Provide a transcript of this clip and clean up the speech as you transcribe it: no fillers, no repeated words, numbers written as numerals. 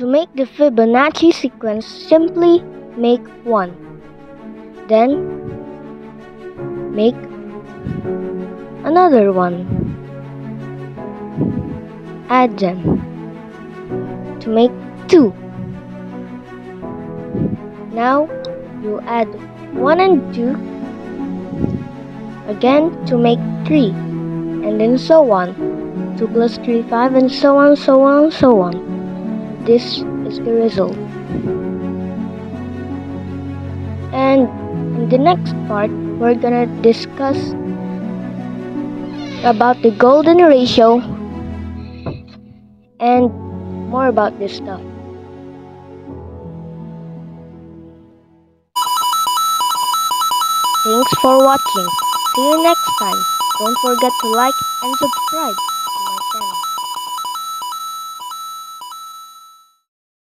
To make the Fibonacci sequence, simply make 1. Then make another one. Add them to make 2. Now you add 1 and 2 again to make 3, and then so on. 2 plus 3, 5, and so on, so on, so on. This is the result. And in the next part, we're gonna discuss about the golden ratio and more about this stuff. Thanks for watching. See you next time. Don't forget to like and subscribe to my channel.